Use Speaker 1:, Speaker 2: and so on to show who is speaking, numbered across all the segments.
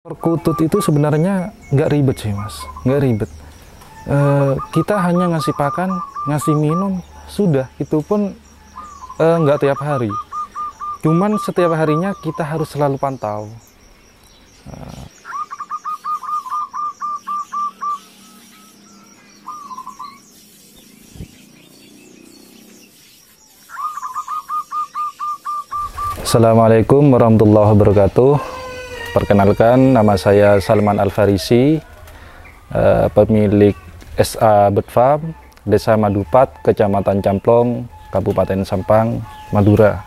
Speaker 1: Perkutut itu sebenarnya nggak ribet sih mas, nggak ribet. Kita hanya ngasih pakan, ngasih minum, sudah. Itu pun nggak tiap hari. Cuman setiap harinya kita harus selalu pantau. Assalamualaikum warahmatullahi wabarakatuh. Perkenalkan, nama saya Salman Al-Farisi, pemilik SA Bird Farm, Desa Madupat, Kecamatan Camplong, Kabupaten Sampang, Madura.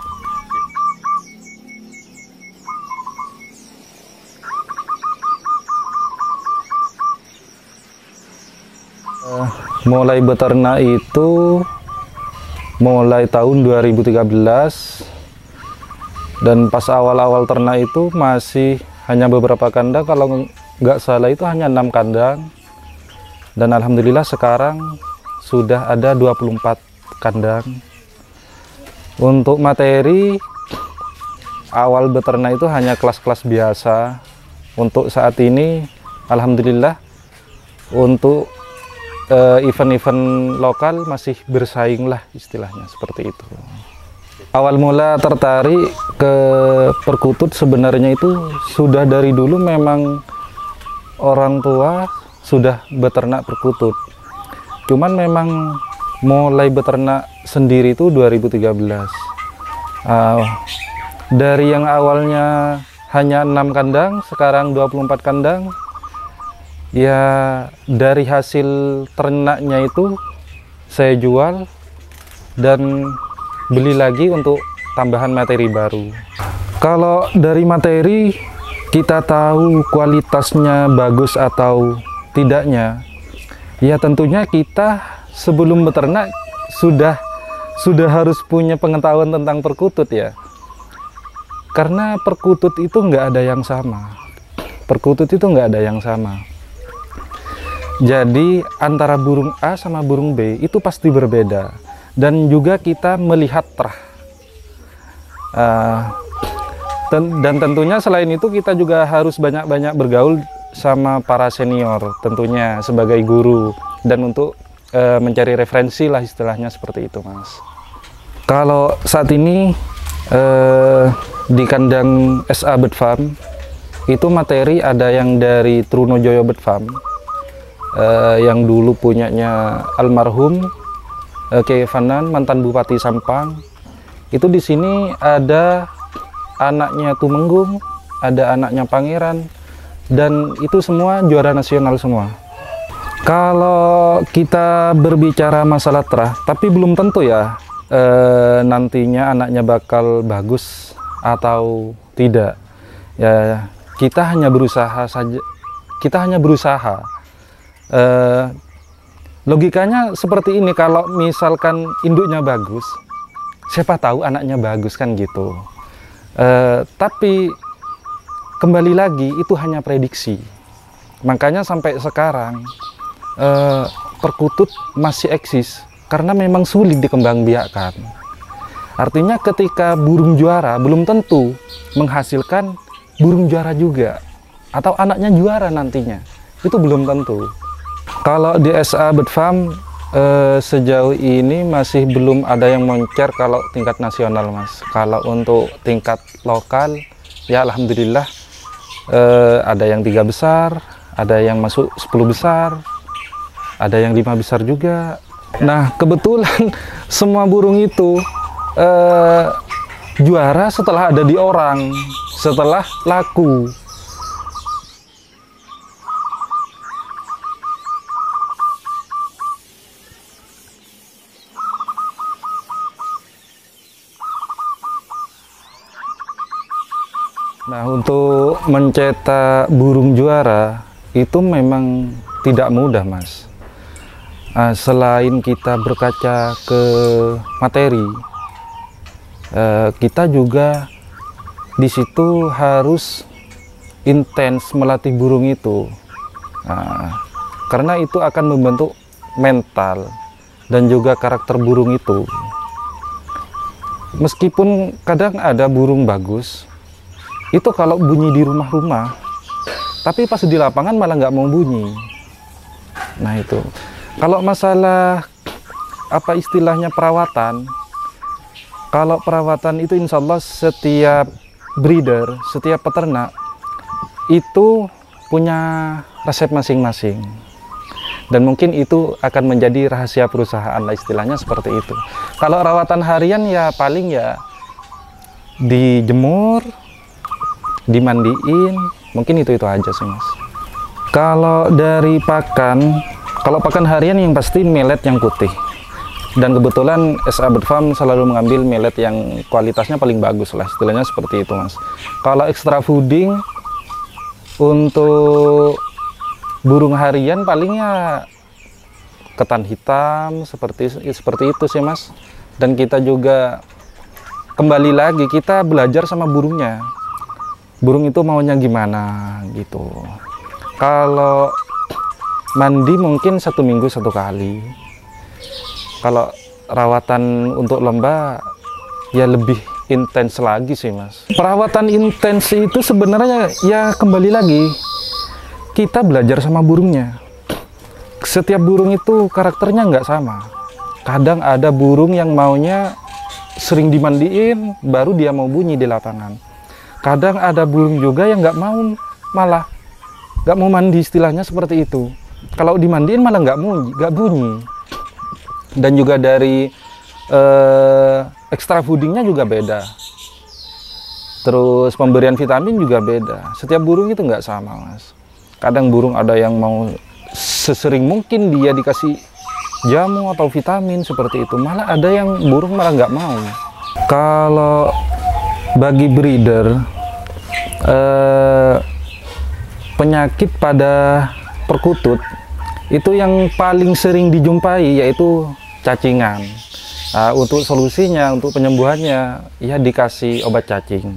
Speaker 1: Mulai beternak itu mulai tahun 2013, dan pas awal-awal ternak itu masih hanya beberapa kandang, kalau nggak salah itu hanya 6 kandang, dan alhamdulillah sekarang sudah ada 24 kandang. Untuk materi awal beternak itu hanya kelas-kelas biasa. Untuk saat ini alhamdulillah untuk event-event lokal masih bersaing lah, istilahnya seperti itu. Awal mula tertarik ke perkutut sebenarnya itu sudah dari dulu, memang orang tua sudah beternak perkutut. Cuman memang mulai beternak sendiri itu 2013. Dari yang awalnya hanya 6 kandang, sekarang 24 kandang. Ya dari hasil ternaknya itu saya jual dan beli lagi untuk tambahan materi baru. Kalau dari materi kita tahu kualitasnya bagus atau tidaknya, ya tentunya kita sebelum beternak sudah harus punya pengetahuan tentang perkutut ya. Karena perkutut itu nggak ada yang sama. Perkutut itu nggak ada yang sama. Jadi antara burung A sama burung B itu pasti berbeda. Dan juga kita melihat terah. Dan tentunya selain itu kita juga harus banyak-banyak bergaul sama para senior, tentunya sebagai guru, dan untuk mencari referensi lah, istilahnya seperti itu mas. Kalau saat ini di kandang SA Bird Farm itu materi ada yang dari Trunojoyo Bird Farm, yang dulu punyanya almarhum Kiai Fanan, mantan Bupati Sampang. Itu di sini ada anaknya Tumenggung, ada anaknya Pangeran, dan itu semua juara nasional semua. Kalau kita berbicara masalah terah, tapi belum tentu ya nantinya anaknya bakal bagus atau tidak. Ya kita hanya berusaha saja. Kita hanya berusaha. Logikanya seperti ini, kalau misalkan induknya bagus, siapa tahu anaknya bagus kan gitu. Tapi kembali lagi itu hanya prediksi. Makanya sampai sekarang perkutut masih eksis karena memang sulit dikembangbiakkan. Artinya ketika burung juara belum tentu menghasilkan burung juara juga, atau anaknya juara nantinya, itu belum tentu. Kalau di SA Bird Farm sejauh ini masih belum ada yang moncer kalau tingkat nasional mas. Kalau untuk tingkat lokal ya alhamdulillah ada yang 3 besar, ada yang masuk 10 besar, ada yang 5 besar juga. Nah kebetulan semua burung itu juara setelah ada di orang, setelah laku. Nah, untuk mencetak burung juara itu memang tidak mudah, Mas. Selain kita berkaca ke materi, kita juga di situ harus intens melatih burung itu. Karena itu akan membentuk mental dan juga karakter burung itu. Meskipun kadang ada burung bagus, itu kalau bunyi di rumah-rumah tapi pas di lapangan malah nggak mau bunyi. Nah itu, kalau masalah apa istilahnya perawatan, kalau perawatan itu insya Allah setiap breeder, setiap peternak itu punya resep masing-masing. Dan mungkin itu akan menjadi rahasia perusahaan lah, istilahnya seperti itu. Kalau rawatan harian ya paling ya dijemur, dimandiin, mungkin itu aja sih Mas. Kalau dari pakan, kalau pakan harian yang pasti millet yang putih. Dan kebetulan SA Bird Farm selalu mengambil millet yang kualitasnya paling bagus lah, istilahnya seperti itu Mas. Kalau extra fooding untuk burung harian palingnya ketan hitam seperti itu sih Mas. Dan kita juga kembali lagi kita belajar sama burungnya. Burung itu maunya gimana gitu. Kalau mandi mungkin 1 minggu 1 kali. Kalau rawatan untuk lomba ya lebih intens lagi sih Mas. Perawatan intens itu sebenarnya ya kembali lagi kita belajar sama burungnya. Setiap burung itu karakternya nggak sama. Kadang ada burung yang maunya sering dimandiin baru dia mau bunyi di lapangan. Kadang ada burung juga yang nggak mau, malah nggak mau mandi, istilahnya seperti itu. Kalau dimandiin malah nggak bunyi. Dan juga dari extra foodingnya juga beda. Terus pemberian vitamin juga beda. Setiap burung itu nggak sama Mas. Kadang burung ada yang mau sesering mungkin dia dikasih jamu atau vitamin seperti itu. Malah ada yang burung malah nggak mau. Kalau bagi breeder, penyakit pada perkutut itu yang paling sering dijumpai yaitu cacingan. Untuk solusinya, untuk penyembuhannya, ya dikasih obat cacing.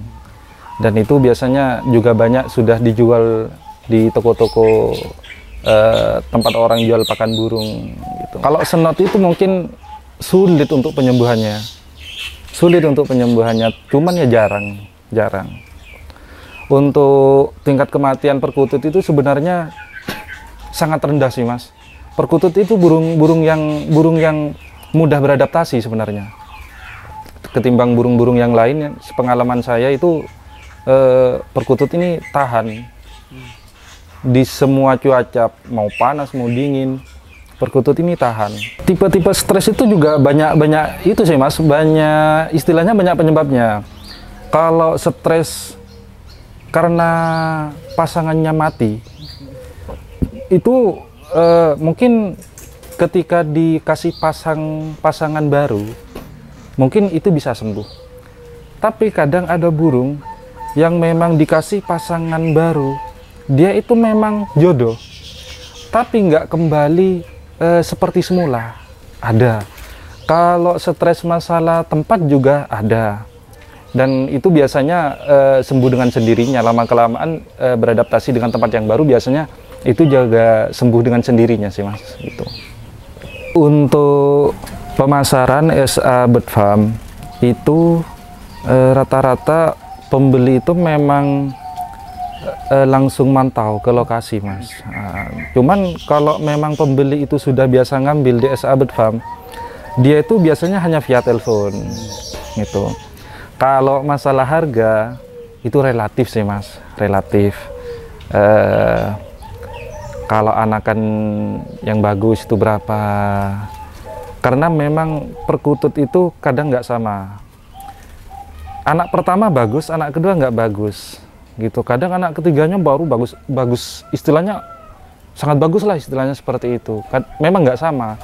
Speaker 1: Dan itu biasanya juga banyak sudah dijual di toko-toko tempat orang jual pakan burung gitu. Kalau senot itu mungkin sulit untuk penyembuhannya, cuman ya jarang. Untuk tingkat kematian perkutut itu sebenarnya sangat rendah sih Mas. Perkutut itu burung yang mudah beradaptasi sebenarnya ketimbang burung-burung yang lain. Sepengalaman saya itu perkutut ini tahan di semua cuaca, mau panas mau dingin, perkutut ini tahan. Tipe-tipe stres itu juga banyak itu sih Mas, banyak istilahnya, banyak penyebabnya. Kalau stres karena pasangannya mati, itu mungkin ketika dikasih pasangan baru, mungkin itu bisa sembuh. Tapi kadang ada burung yang memang dikasih pasangan baru, dia itu memang jodoh, tapi nggak kembali seperti semula. Ada. Kalau stres masalah tempat juga ada. Dan itu biasanya sembuh dengan sendirinya. Lama-kelamaan beradaptasi dengan tempat yang baru, biasanya itu juga sembuh dengan sendirinya sih Mas. Gitu. Untuk pemasaran SA Bird Farm itu rata-rata pembeli itu memang langsung mantau ke lokasi Mas. Cuman kalau memang pembeli itu sudah biasa ngambil di SA Bird Farm, dia itu biasanya hanya via telepon gitu. Kalau masalah harga itu relatif sih Mas, relatif. Kalau anakan yang bagus itu berapa? Karena memang perkutut itu kadang nggak sama. Anak pertama bagus, anak kedua nggak bagus, gitu. Kadang anak ketiganya baru bagus, istilahnya sangat bagus lah, istilahnya seperti itu. Memang nggak sama.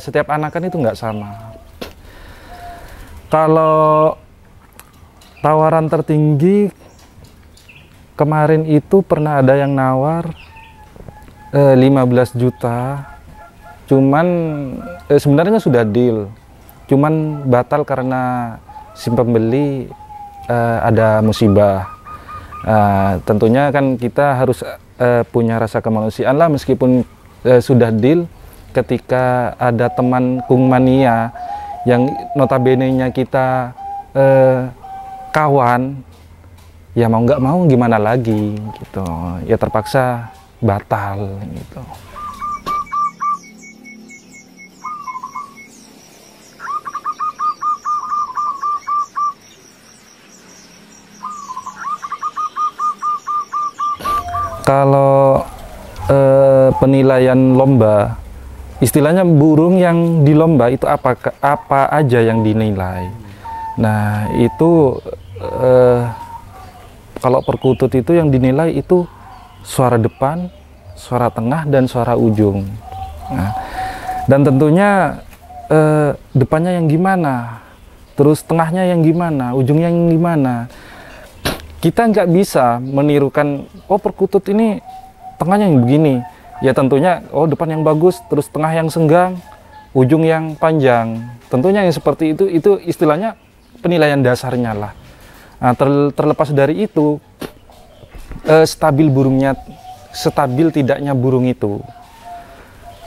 Speaker 1: Setiap anakan itu nggak sama. Kalau tawaran tertinggi kemarin itu pernah ada yang nawar 15 juta, cuman sebenarnya sudah deal, cuman batal karena si pembeli ada musibah. Tentunya kan kita harus punya rasa kemanusiaan lah, meskipun sudah deal, ketika ada teman kungmania yang notabene-nya kita kawan, ya mau nggak mau gimana lagi gitu, ya terpaksa batal gitu. Kalau penilaian lomba, istilahnya burung yang di lomba itu apa aja yang dinilai. Nah itu kalau perkutut itu yang dinilai itu suara depan, suara tengah, dan suara ujung. Nah, dan tentunya depannya yang gimana, terus tengahnya yang gimana, ujungnya yang gimana. Kita nggak bisa menirukan, oh perkutut ini tengahnya yang begini. Ya tentunya, oh depan yang bagus, terus tengah yang senggang, ujung yang panjang. Tentunya yang seperti itu istilahnya penilaian dasarnya lah. Nah, terlepas dari itu, stabil tidaknya burung itu.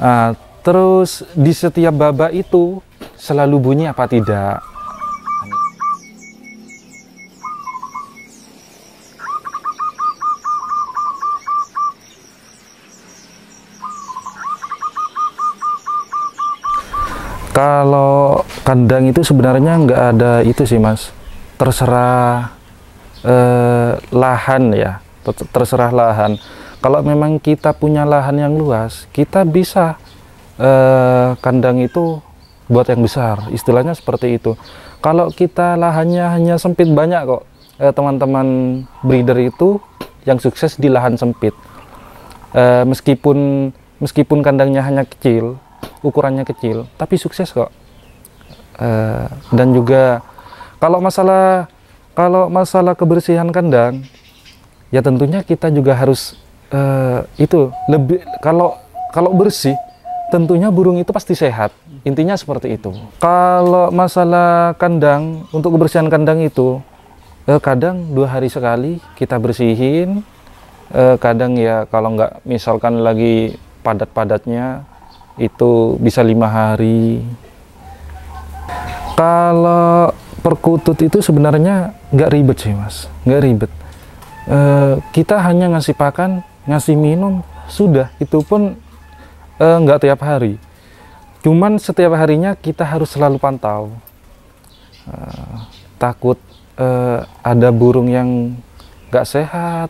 Speaker 1: Nah, terus di setiap babak itu selalu bunyi apa tidak. Kalau kandang itu sebenarnya nggak ada itu sih Mas, terserah lahan ya, terserah lahan. Kalau memang kita punya lahan yang luas, kita bisa kandang itu buat yang besar, istilahnya seperti itu. Kalau kita lahannya hanya sempit, banyak kok teman-teman breeder itu yang sukses di lahan sempit. Meskipun kandangnya hanya kecil, ukurannya kecil, tapi sukses kok. Dan juga kalau masalah kebersihan kandang, ya tentunya kita juga harus itu lebih, kalau bersih tentunya burung itu pasti sehat, intinya seperti itu. Kalau masalah kandang, untuk kebersihan kandang itu kadang 2 hari sekali kita bersihin, kadang ya kalau nggak misalkan lagi padat-padatnya itu bisa 5 hari. Kalau perkutut itu sebenarnya nggak ribet sih Mas, nggak ribet. Kita hanya ngasih pakan, ngasih minum, sudah. Itu pun nggak tiap hari, cuman setiap harinya kita harus selalu pantau. Takut ada burung yang nggak sehat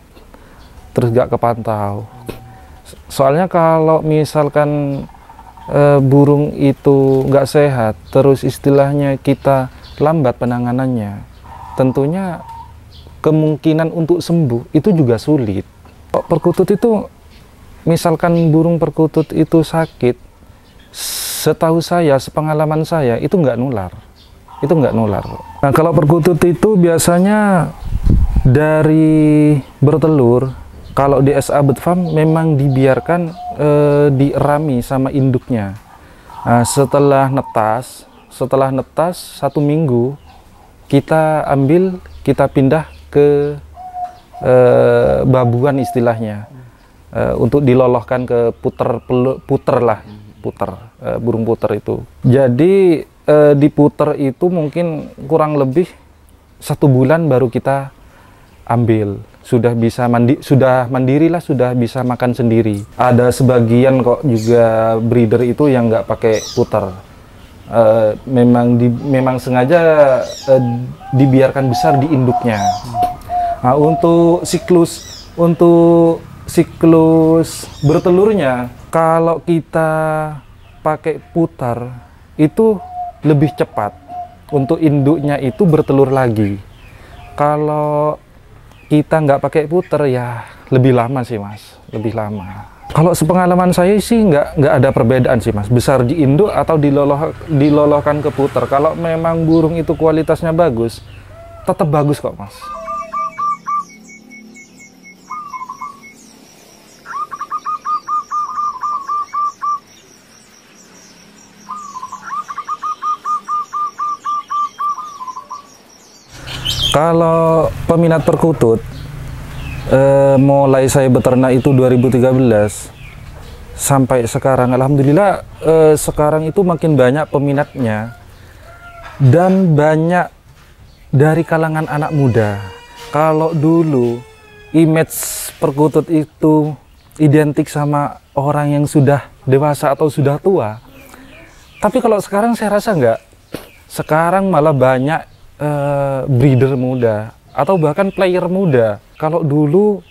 Speaker 1: terus nggak kepantau. Soalnya kalau misalkan burung itu nggak sehat, terus istilahnya kita lambat penanganannya, tentunya kemungkinan untuk sembuh itu juga sulit. Perkutut itu, misalkan burung perkutut itu sakit, setahu saya, sepengalaman saya, itu nggak nular. Nah kalau perkutut itu biasanya dari bertelur, kalau di SA Bird Farm memang dibiarkan dierami sama induknya. Nah, setelah netas 1 minggu kita ambil, kita pindah ke babuan istilahnya, untuk dilolohkan ke puter burung puter itu. Jadi di puter itu mungkin kurang lebih 1 bulan baru kita ambil. Sudah bisa mandiri lah, sudah bisa makan sendiri. Ada sebagian kok juga breeder itu yang nggak pakai puter. Memang sengaja dibiarkan besar di induknya. Nah, untuk siklus bertelurnya, kalau kita pakai putar itu lebih cepat. Untuk induknya itu bertelur lagi. Kalau kita nggak pakai puter ya lebih lama sih Mas, lebih lama. Kalau sepengalaman saya sih nggak ada perbedaan sih Mas, besar di induk atau dilolohkan ke puter. Kalau memang burung itu kualitasnya bagus, tetap bagus kok Mas. Kalau peminat perkutut, mulai saya beternak itu 2013 sampai sekarang, alhamdulillah sekarang itu makin banyak peminatnya, dan banyak dari kalangan anak muda. Kalau dulu image perkutut itu identik sama orang yang sudah dewasa atau sudah tua. Tapi kalau sekarang saya rasa enggak. Sekarang malah banyak breeder muda atau bahkan player muda. Kalau dulu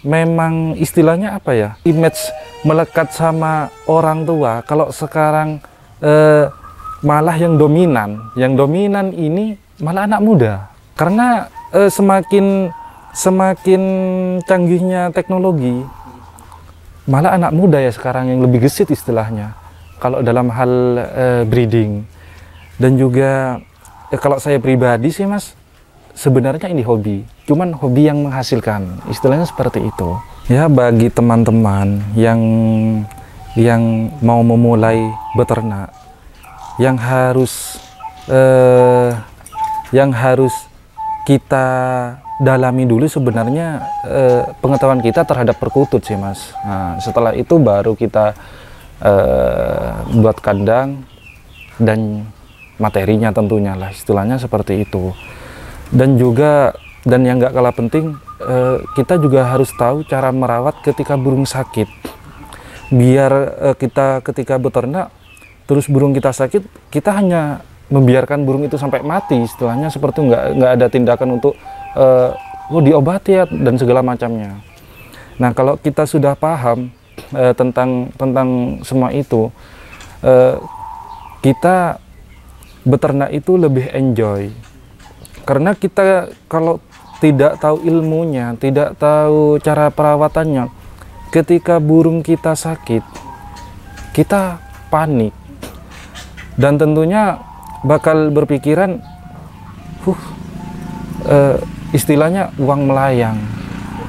Speaker 1: memang istilahnya apa ya? Image melekat sama orang tua. Kalau sekarang malah yang dominan ini malah anak muda. Karena semakin canggihnya teknologi, malah anak muda ya sekarang yang lebih gesit istilahnya kalau dalam hal breeding. Dan juga kalau saya pribadi sih Mas, sebenarnya ini hobi, cuman hobi yang menghasilkan, istilahnya seperti itu ya. Bagi teman-teman yang mau memulai beternak, yang harus kita dalami dulu sebenarnya pengetahuan kita terhadap perkutut sih Mas. Nah, setelah itu baru kita buat kandang dan materinya tentunya lah, istilahnya seperti itu. Dan yang nggak kalah penting, kita juga harus tahu cara merawat ketika burung sakit, biar kita ketika beternak terus burung kita sakit, kita hanya membiarkan burung itu sampai mati, istilahnya seperti nggak ada tindakan untuk diobati ya, dan segala macamnya. Nah, kalau kita sudah paham tentang semua itu, kita beternak itu lebih enjoy. Karena kita kalau tidak tahu ilmunya, tidak tahu cara perawatannya, ketika burung kita sakit, kita panik. Dan tentunya bakal berpikiran, istilahnya uang melayang.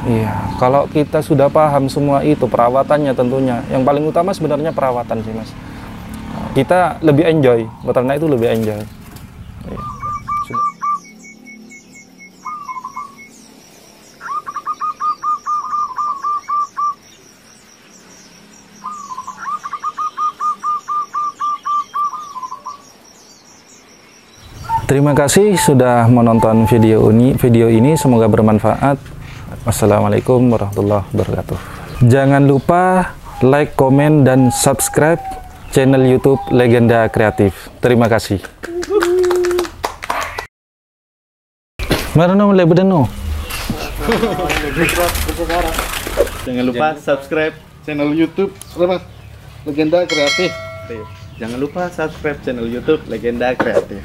Speaker 1: Iya, kalau kita sudah paham semua itu, perawatannya tentunya. Yang paling utama sebenarnya perawatan sih Mas. Kita lebih enjoy, beternak itu lebih enjoy. Iya. Sudah. Terima kasih sudah menonton video ini, semoga bermanfaat. Wassalamualaikum warahmatullahi wabarakatuh. Jangan lupa like, komen, dan subscribe channel YouTube Legenda Kreatif. Terima kasih.
Speaker 2: Jangan lupa subscribe channel YouTube Legenda Kreatif. Jangan lupa subscribe channel YouTube Legenda Kreatif.